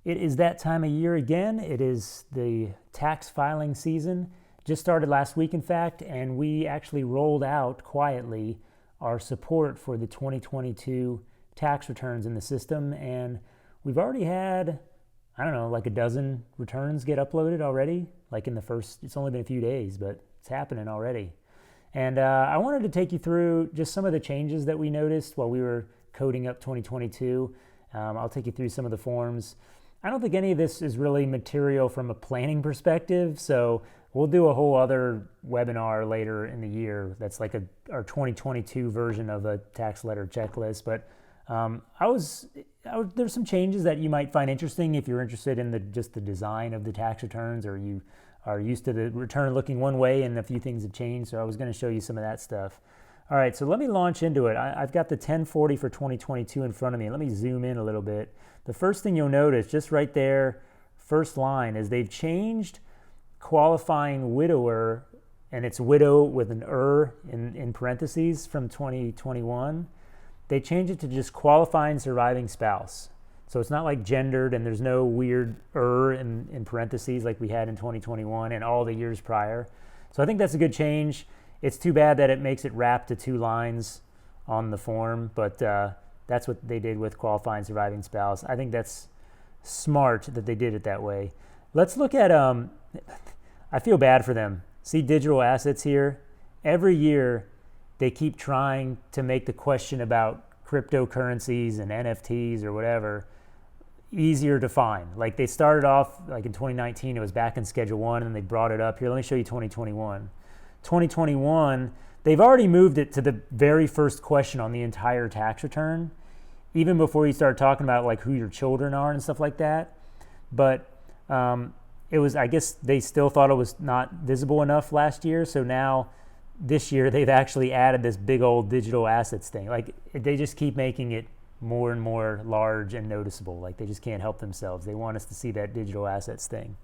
It is that time of year again. It is the tax filing season. Just started last week, in fact, and we actually rolled out quietly our support for the 2022 tax returns in the system. And we've already had, I don't know, like a dozen returns get uploaded already. Like in the first, it's only been a few days, but it's happening already. And I wanted to take you through just some of the changes that we noticed while we were coding up 2022. I'll take you through some of the forms. I don't think any of this is really material from a planning perspective, so we'll do a whole other webinar later in the year that's like our 2022 version of a tax letter checklist. But there's some changes that you might find interesting if you're interested in just the design of the tax returns, or you are used to the return looking one way and a few things have changed. So I was going to show you some of that stuff. All right, so let me launch into it. I've got the 1040 for 2022 in front of me. Let me zoom in a little bit. The first thing you'll notice, just right there, first line, is they've changed qualifying widower, and it's widow with an in parentheses from 2021. They changed it to just qualifying surviving spouse. So it's not like gendered, and there's no weird in parentheses like we had in 2021 and all the years prior. So I think that's a good change. It's too bad that it makes it wrap to 2 lines on the form, but that's what they did with qualifying surviving spouse. I think that's smart that they did it that way. Let's look at, I feel bad for them. See digital assets here? Every year they keep trying to make the question about cryptocurrencies and NFTs or whatever easier to find. Like they started off, like in 2019, it was back in Schedule 1, and they brought it up. Here, let me show you 2021. 2021, they've already moved it to the very first question on the entire tax return, even before you start talking about like who your children are and stuff like that. But it was, I guess they still thought it was not visible enough last year. So now this year they've actually added this big old digital assets thing. Like they just keep making it more and more large and noticeable. Like they just can't help themselves. They want us to see that digital assets thing.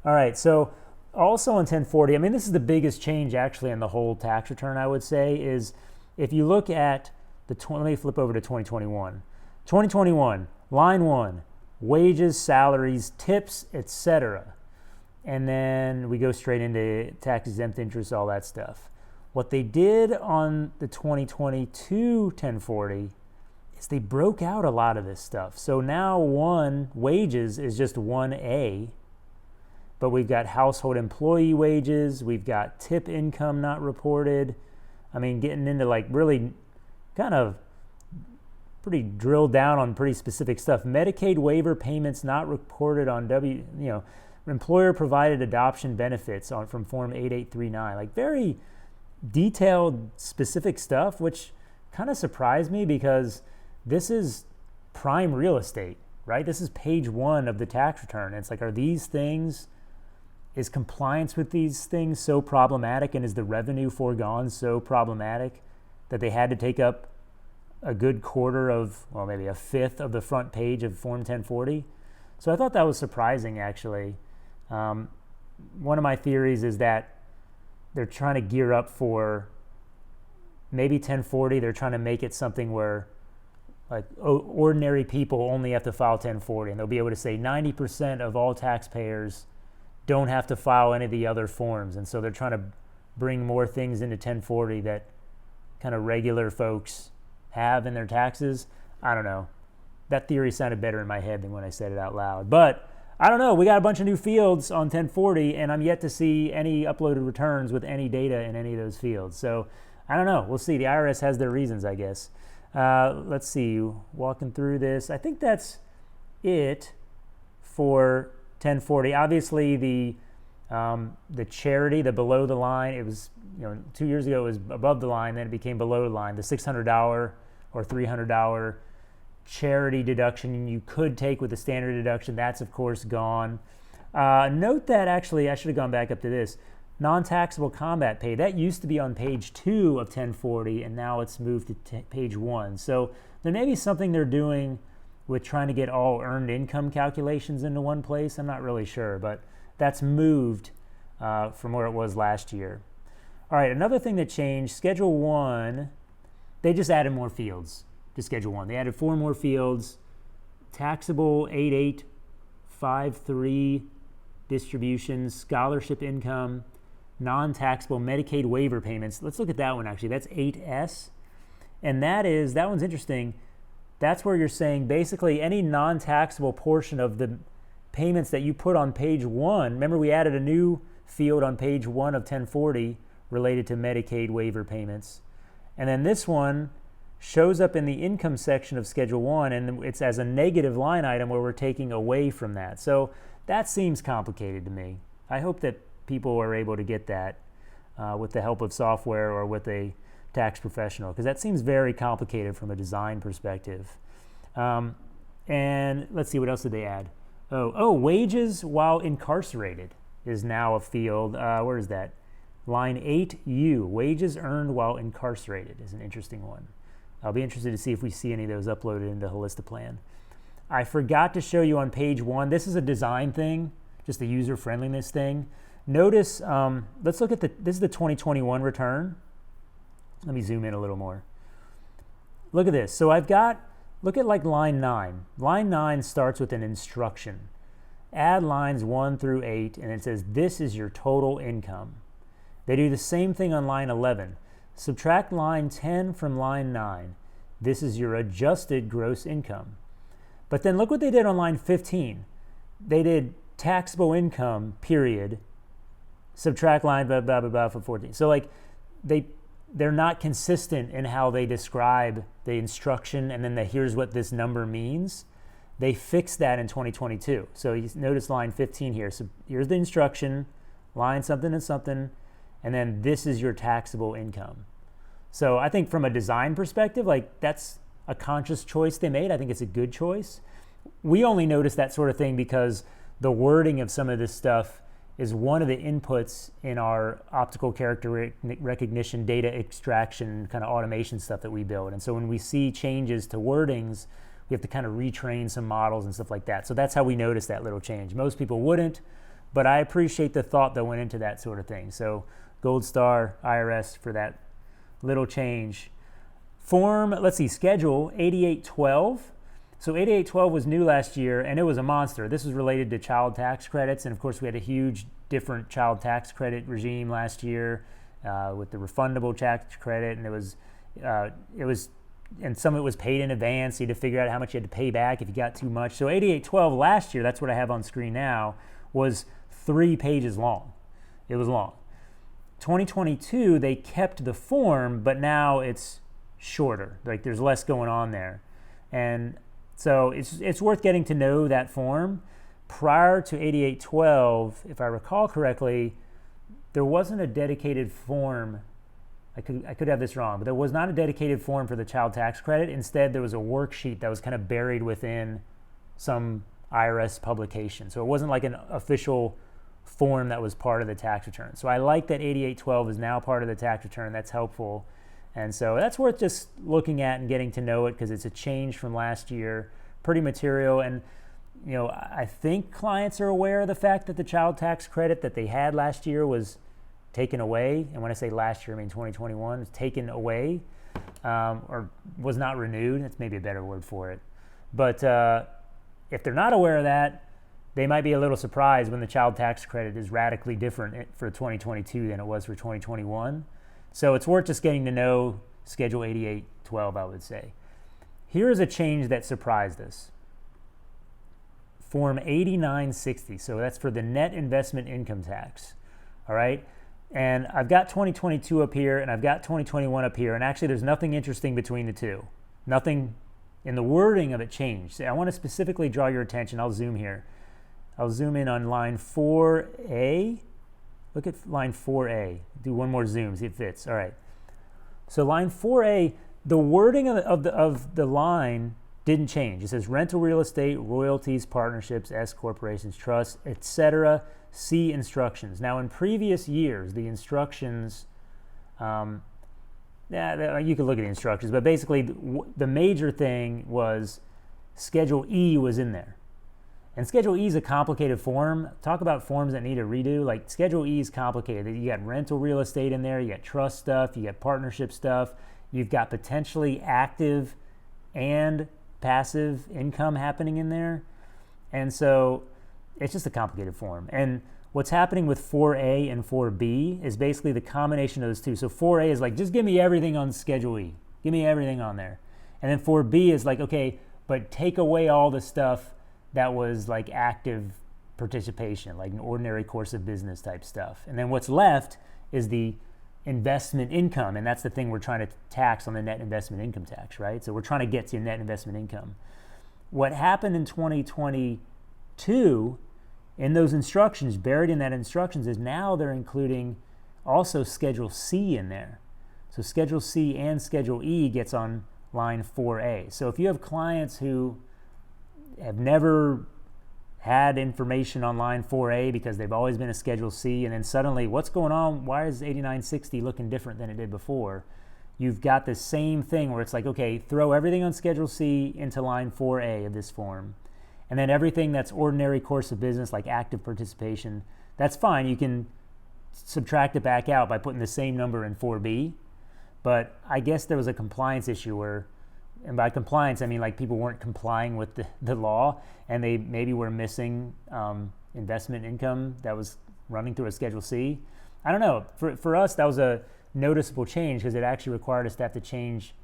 All right, so also on 1040, I mean, this is the biggest change actually in the whole tax return, I would say, is if you look at let me flip over to 2021. 2021, line 1, wages, salaries, tips, etc. And then we go straight into tax exempt interest, all that stuff. What they did on the 2022 1040 is they broke out a lot of this stuff. So now wages is just 1A, but we've got household employee wages, we've got tip income not reported. I mean, getting into like really kind of pretty drilled down on pretty specific stuff. Medicaid waiver payments not reported on employer provided adoption benefits from Form 8839. Like very detailed, specific stuff, which kind of surprised me because this is prime real estate, right? This is page 1 of the tax return. It's like, is compliance with these things so problematic, and is the revenue foregone so problematic that they had to take up a good quarter of, well, maybe a fifth of the front page of Form 1040? So I thought that was surprising, actually. One of my theories is that they're trying to gear up for maybe 1040. They're trying to make it something where like ordinary people only have to file 1040, and they'll be able to say 90% of all taxpayers don't have to file any of the other forms. And so they're trying to bring more things into 1040 that kind of regular folks have in their taxes. I don't know. That theory sounded better in my head than when I said it out loud. But I don't know. We got a bunch of new fields on 1040, and I'm yet to see any uploaded returns with any data in any of those fields. So I don't know. We'll see. The IRS has their reasons, I guess. Let's see. Walking through this, I think that's it for 1040. Obviously, the charity, the below the line, it was 2 years ago it was above the line, then it became below the line. The $600 or $300 charity deduction you could take with the standard deduction, that's of course gone. Note that actually I should have gone back up to this. Non-taxable combat pay, that used to be on page 2 of 1040, and now it's moved to page 1. So there may be something they're doing with trying to get all earned income calculations into one place. I'm not really sure, but that's moved from where it was last year. All right, another thing that changed, Schedule 1, they just added more fields to Schedule 1. They added 4 more fields, taxable 8.8 5.3 distributions, scholarship income, non-taxable Medicaid waiver payments. Let's look at that one actually. That's 8S. And that one's interesting. That's where you're saying basically any non-taxable portion of the payments that you put on page 1. Remember, we added a new field on page 1 of 1040 related to Medicaid waiver payments. And then this one shows up in the income section of Schedule 1, and it's as a negative line item where we're taking away from that. So that seems complicated to me. I hope that people are able to get that with the help of software or with a tax professional, because that seems very complicated from a design perspective. And let's see, what else did they add? Wages while incarcerated is now a field. Where is that? Line 8U, wages earned while incarcerated is an interesting one. I'll be interested to see if we see any of those uploaded into Holistiplan. I forgot to show you on page 1. This is a design thing, just a user friendliness thing. Notice, let's look at this is the 2021 return. Let me zoom in a little more. Look at this. So look at like line 9. Line 9 starts with an instruction. Add lines 1 through 8, and it says, this is your total income. They do the same thing on line 11. Subtract line 10 from line 9. This is your adjusted gross income. But then look what they did on line 15. They did taxable income, period. Subtract line blah, blah, blah, blah for 14. So like they're not consistent in how they describe the instruction and then here's what this number means. They fixed that in 2022. So you notice line 15 here. So here's the instruction, line something and something, and then this is your taxable income. So I think from a design perspective, like that's a conscious choice they made. I think it's a good choice. We only notice that sort of thing because the wording of some of this stuff is one of the inputs in our optical character recognition, data extraction, kind of automation stuff that we build. And so when we see changes to wordings, we have to kind of retrain some models and stuff like that. So that's how we notice that little change. Most people wouldn't, but I appreciate the thought that went into that sort of thing. So gold star IRS for that little change. Form, let's see, Schedule 8812. So 8812 was new last year, and it was a monster. This was related to child tax credits, and of course we had a huge different child tax credit regime last year with the refundable tax credit, and it was, and some of it was paid in advance. So you had to figure out how much you had to pay back if you got too much. So 8812 last year, that's what I have on screen now, was 3 pages long. It was long. 2022, they kept the form, but now it's shorter. Like there's less going on there. And so it's worth getting to know that form. Prior to 8812, if I recall correctly, there wasn't a dedicated form. I could have this wrong, but there was not a dedicated form for the child tax credit. Instead, there was a worksheet that was kind of buried within some IRS publication. So it wasn't like an official form that was part of the tax return. So I like that 8812 is now part of the tax return. That's helpful. And so that's worth just looking at and getting to know it because it's a change from last year, pretty material. And, you know, I think clients are aware of the fact that the child tax credit that they had last year was taken away. And when I say last year, I mean 2021, it's taken away or was not renewed. That's maybe a better word for it. But if they're not aware of that, they might be a little surprised when the child tax credit is radically different for 2022 than it was for 2021. So it's worth just getting to know Schedule 8812, I would say. Here is a change that surprised us. Form 8960, so that's for the net investment income tax, all right? And I've got 2022 up here, and I've got 2021 up here, and actually there's nothing interesting between the two. Nothing in the wording of it changed. I want to specifically draw your attention. I'll zoom here. I'll zoom in on line 4A. Look at line 4A. Do one more zoom, see if it fits. All right. So line 4A, the wording of the line didn't change. It says rental real estate, royalties, partnerships, S corporations, trusts, etc. See instructions. Now, in previous years, the instructions, you could look at the instructions, but basically the major thing was Schedule E was in there. And Schedule E is a complicated form. Talk about forms that need a redo. Like Schedule E is complicated. You got rental real estate in there, you got trust stuff, you got partnership stuff, you've got potentially active and passive income happening in there. And so it's just a complicated form. And what's happening with 4A and 4B is basically the combination of those two. So 4A is like, just give me everything on Schedule E. Give me everything on there. And then 4B is like, okay, but take away all the stuff that was like active participation, like an ordinary course of business type stuff. And then what's left is the investment income, and that's the thing we're trying to tax on the net investment income tax, right? So we're trying to get to net investment income. What happened in 2022 in those instructions, buried in that instructions, is now they're including also Schedule C in there. So Schedule C and Schedule E gets on line 4A. So if you have clients who have never had information on line 4A because they've always been a Schedule C, and then suddenly, what's going on? Why is 8960 looking different than it did before? You've got the same thing where it's like, okay, throw everything on Schedule C into line 4A of this form. And then everything that's ordinary course of business, like active participation, that's fine. You can subtract it back out by putting the same number in 4B. But I guess there was a compliance issue where, and by compliance, I mean like people weren't complying with the law, and they maybe were missing investment income that was running through a Schedule C. I don't know. For us, that was a noticeable change because it actually required us to have to change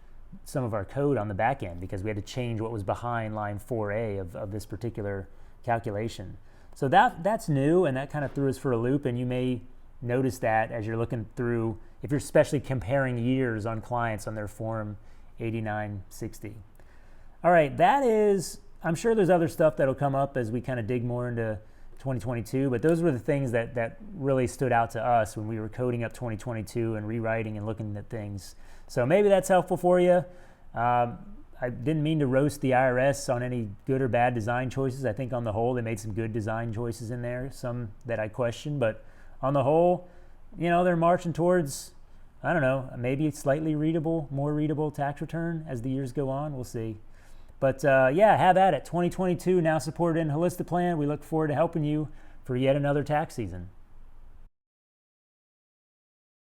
some of our code on the back end because we had to change what was behind line 4A of this particular calculation. So that's new, and that kind of threw us for a loop, and you may notice that as you're looking through, if you're especially comparing years on clients on their form 8960. All right, that is, I'm sure there's other stuff that'll come up as we kind of dig more into 2022, but those were the things that really stood out to us when we were coding up 2022 and rewriting and looking at things. So maybe that's helpful for you. I didn't mean to roast the IRS on any good or bad design choices. I think on the whole, they made some good design choices in there, some that I questioned, but on the whole, you know, they're marching towards, I don't know, maybe slightly readable, more readable tax return as the years go on. We'll see. But yeah, have at it. 2022 now supported in Holistic Plan. We look forward to helping you for yet another tax season.